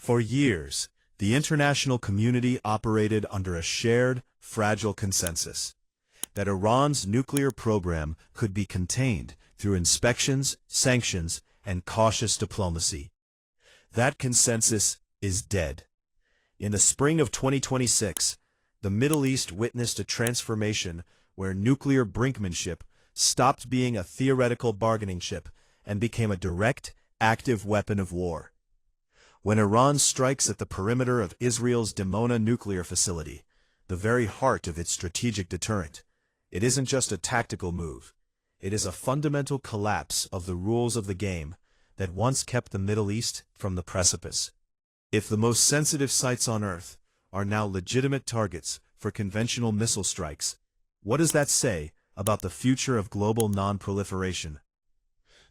For years, the international community operated under a shared, fragile consensus that Iran's nuclear program could be contained through inspections, sanctions, and cautious diplomacy. That consensus is dead. In the spring of 2026, the Middle East witnessed a transformation where nuclear brinkmanship stopped being a theoretical bargaining chip and became a direct, active weapon of war. When Iran strikes at the perimeter of Israel's Dimona nuclear facility, the very heart of its strategic deterrent, it isn't just a tactical move. It is a fundamental collapse of the rules of the game that once kept the Middle East from the precipice. If the most sensitive sites on Earth are now legitimate targets for conventional missile strikes, what does that say about the future of global non-proliferation?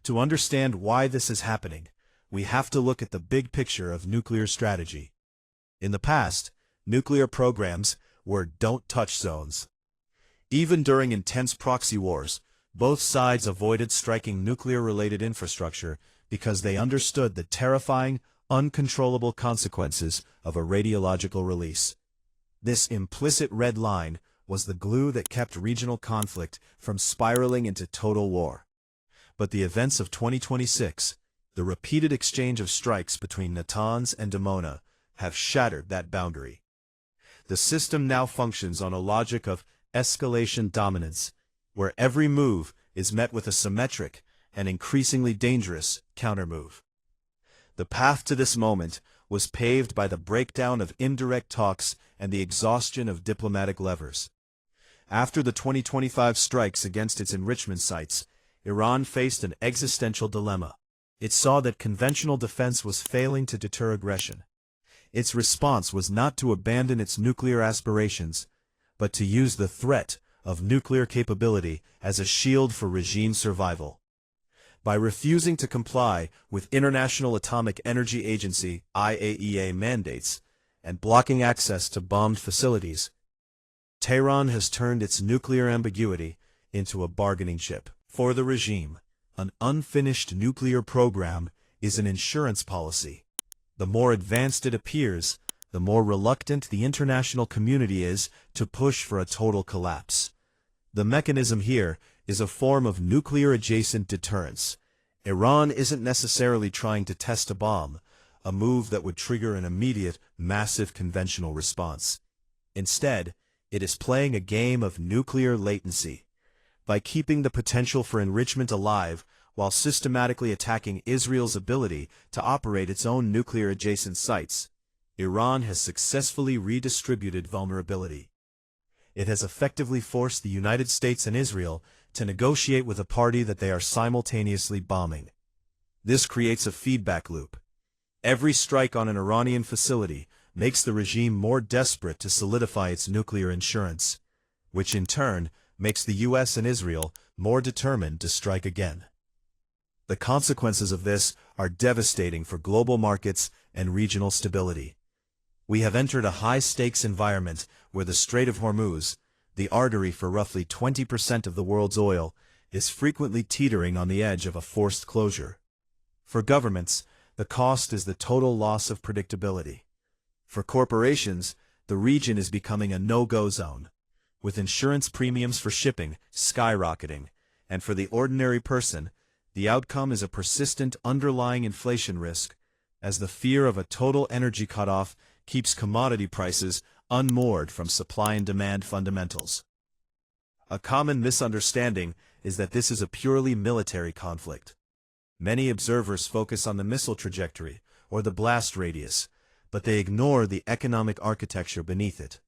To understand why this is happening, we have to look at the big picture of nuclear strategy. In the past, nuclear programs were don't-touch zones. Even during intense proxy wars, both sides avoided striking nuclear-related infrastructure because they understood the terrifying, uncontrollable consequences of a radiological release. This implicit red line was the glue that kept regional conflict from spiraling into total war. But the events of 2026, the repeated exchange of strikes between Natanz and Dimona, have shattered that boundary. The system now functions on a logic of escalation dominance, where every move is met with a symmetric and increasingly dangerous countermove. The path to this moment was paved by the breakdown of indirect talks and the exhaustion of diplomatic levers. After the 2025 strikes against its enrichment sites, Iran faced an existential dilemma. It saw that conventional defense was failing to deter aggression. Its response was not to abandon its nuclear aspirations, but to use the threat of nuclear capability as a shield for regime survival. By refusing to comply with International Atomic Energy Agency (IAEA) mandates and blocking access to bombed facilities, Tehran has turned its nuclear ambiguity into a bargaining chip. For the regime, an unfinished nuclear program is an insurance policy. The more advanced it appears, the more reluctant the international community is to push for a total collapse. The mechanism here is a form of nuclear-adjacent deterrence. Iran isn't necessarily trying to test a bomb, a move that would trigger an immediate, massive conventional response. Instead, it is playing a game of nuclear latency. By keeping the potential for enrichment alive while systematically attacking Israel's ability to operate its own nuclear-adjacent sites, Iran has successfully redistributed vulnerability. It has effectively forced the United States and Israel to negotiate with a party that they are simultaneously bombing. This creates a feedback loop. Every strike on an Iranian facility makes the regime more desperate to solidify its nuclear insurance, which in turn makes the U.S. and Israel more determined to strike again. The consequences of this are devastating for global markets and regional stability. We have entered a high-stakes environment where the Strait of Hormuz, the artery for roughly 20% of the world's oil, is frequently teetering on the edge of a forced closure. For governments, the cost is the total loss of predictability. For corporations, the region is becoming a no-go zone, with insurance premiums for shipping skyrocketing, and for the ordinary person, the outcome is a persistent underlying inflation risk, as the fear of a total energy cutoff keeps commodity prices unmoored from supply and demand fundamentals. A common misunderstanding is that this is a purely military conflict. Many observers focus on the missile trajectory or the blast radius, but they ignore the economic architecture beneath it.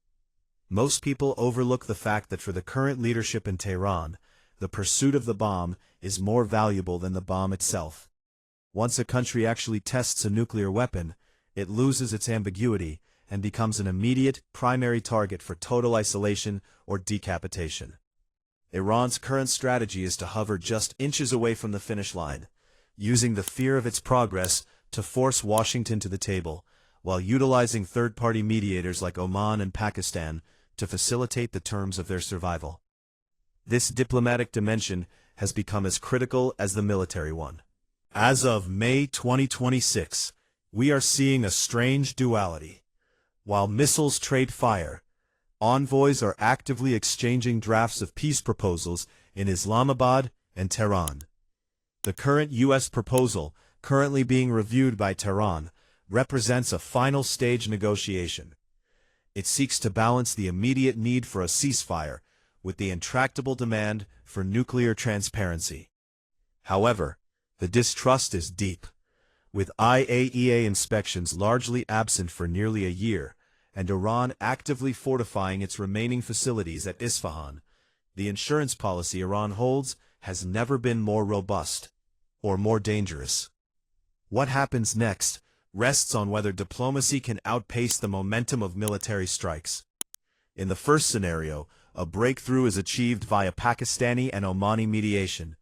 Most people overlook the fact that for the current leadership in Tehran, the pursuit of the bomb is more valuable than the bomb itself. Once a country actually tests a nuclear weapon, it loses its ambiguity and becomes an immediate, primary target for total isolation or decapitation. Iran's current strategy is to hover just inches away from the finish line, using the fear of its progress to force Washington to the table, while utilizing third-party mediators like Oman and Pakistan to facilitate the terms of their survival. This diplomatic dimension has become as critical as the military one. As of May 2026, We are seeing a strange duality. While missiles trade fire, envoys are actively exchanging drafts of peace proposals in Islamabad and Tehran. The current U.S. proposal, currently being reviewed by Tehran, represents a final stage negotiation. It seeks to balance the immediate need for a ceasefire with the intractable demand for nuclear transparency. However, the distrust is deep. With IAEA inspections largely absent for nearly a year, and Iran actively fortifying its remaining facilities at Isfahan, the insurance policy Iran holds has never been more robust or more dangerous. What happens next rests on whether diplomacy can outpace the momentum of military strikes. In the first scenario, a breakthrough is achieved via Pakistani and Omani mediation,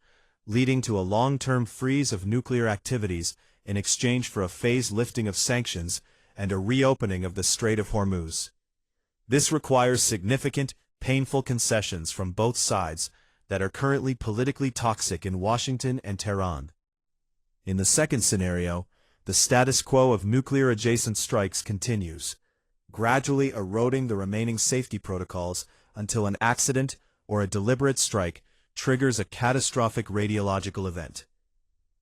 leading to a long-term freeze of nuclear activities in exchange for a phased lifting of sanctions and a reopening of the Strait of Hormuz. This requires significant, painful concessions from both sides that are currently politically toxic in Washington and Tehran. In the second scenario, the status quo of nuclear-adjacent strikes continues, gradually eroding the remaining safety protocols until an accident or a deliberate strike triggers a catastrophic radiological event.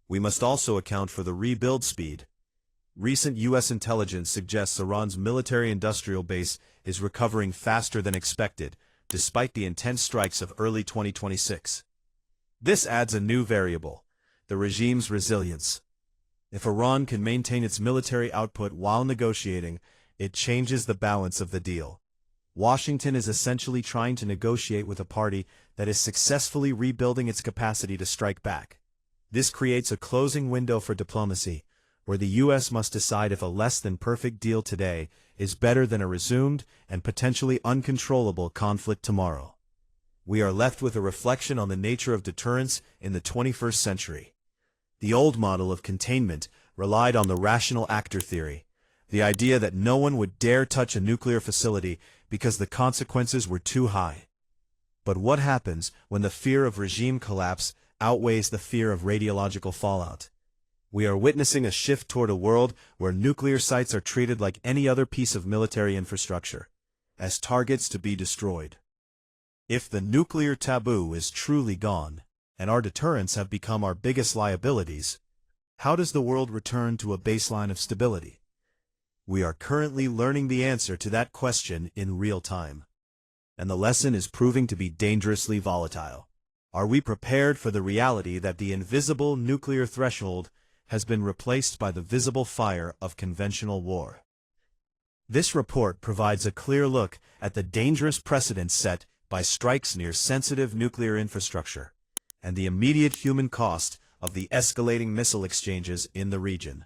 We must also account for the rebuild speed. Recent U.S. intelligence suggests Iran's military-industrial base is recovering faster than expected, despite the intense strikes of early 2026. This adds a new variable: the regime's resilience. If Iran can maintain its military output while negotiating, it changes the balance of the deal. Washington is essentially trying to negotiate with a party that is successfully rebuilding its capacity to strike back. This creates a closing window for diplomacy, where the U.S. must decide if a less-than-perfect deal today is better than a resumed and potentially uncontrollable conflict tomorrow. We are left with a reflection on the nature of deterrence in the 21st century. The old model of containment relied on the rational actor theory, the idea that no one would dare touch a nuclear facility because the consequences were too high. But what happens when the fear of regime collapse outweighs the fear of radiological fallout? We are witnessing a shift toward a world where nuclear sites are treated like any other piece of military infrastructure, as targets to be destroyed. If the nuclear taboo is truly gone, and our deterrents have become our biggest liabilities, how does the world return to a baseline of stability? We are currently learning the answer to that question in real time. And the lesson is proving to be dangerously volatile. Are we prepared for the reality that the invisible nuclear threshold has been replaced by the visible fire of conventional war? This report provides a clear look at the dangerous precedents set by strikes near sensitive nuclear infrastructure, and the immediate human cost of the escalating missile exchanges in the region.